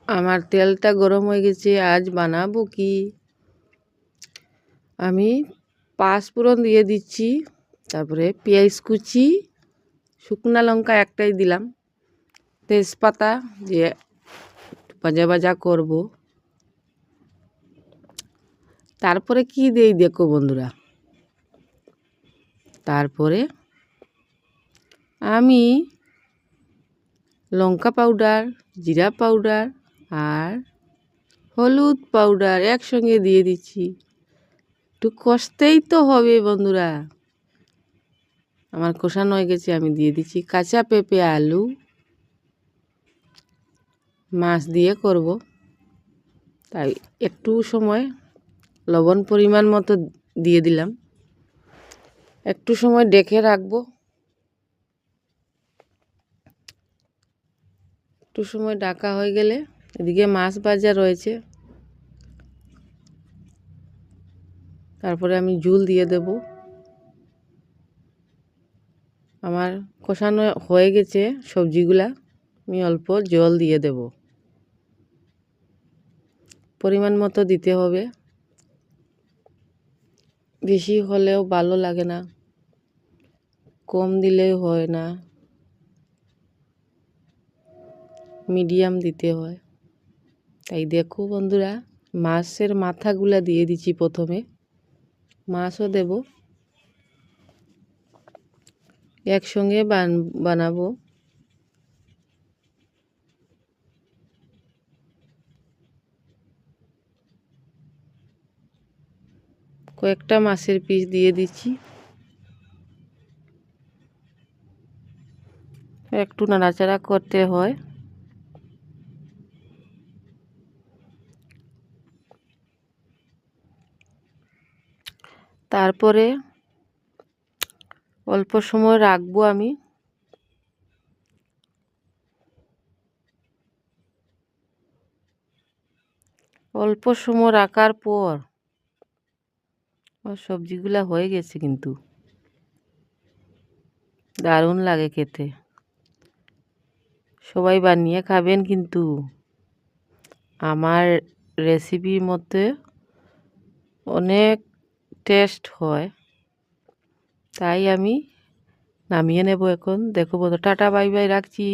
আমার তেলটা গরম হয়ে গেছে। আজ বানাবো কি, আমি পাঁচফোড়ন দিয়ে দিচ্ছি, তারপরে পেঁয়াজ কুচি, শুকনা লঙ্কা একটাই দিলাম, তেজপাতা দিয়ে ভাজা ভাজা করব। তারপরে কি দেই দেখো বন্ধুরা, তারপরে আমি লঙ্কা পাউডার, জিরা পাউডার আর হলুদ পাউডার একসঙ্গে দিয়ে দিচ্ছি। একটু কষতেই তো হবে বন্ধুরা। আমার কষানো হয়ে গেছে, আমি দিয়ে দিচ্ছি কাঁচা পেঁপে, আলু, মাছ দিয়ে করব, তাই একটু সময় লবণ পরিমাণ মতো দিয়ে দিলাম, একটু সময় ডেকে রাখবো। একটু সময় ঢাকা হয়ে গেলে এদিকে মাছ ভাজা রয়েছে, তারপরে আমি ঝোল দিয়ে দেব। আমার কষানো হয়ে গেছে সবজিগুলা, আমি অল্প জল দিয়ে দেব, পরিমাণ মতো দিতে হবে, বেশি হলেও ভালো লাগে না, কম দিলেও হয় না, মিডিয়াম দিতে হয়। তাই দেখো বন্ধুরা, মাছের মাথাগুলা দিয়ে দিচ্ছি প্রথমে, মাছও দেব, একসঙ্গে বানাবো। কয়েকটা মাছের পিস দিয়ে দিচ্ছি, একটু নাড়াচাড়া করতে হয়। তারপরে অল্প সময় রাখবো আমি, অল্প সময় রাখার পর সবজিগুলা হয়ে গেছে, কিন্তু দারুণ লাগে খেতে। সবাই বানিয়ে খাবেন, কিন্তু আমার রেসিপির মধ্যে অনেক টেস্ট হয়, তাই আমি নামিয়ে নেব এখন। দেখো বন্ধু, টাটা বাই বাই, রাখছি।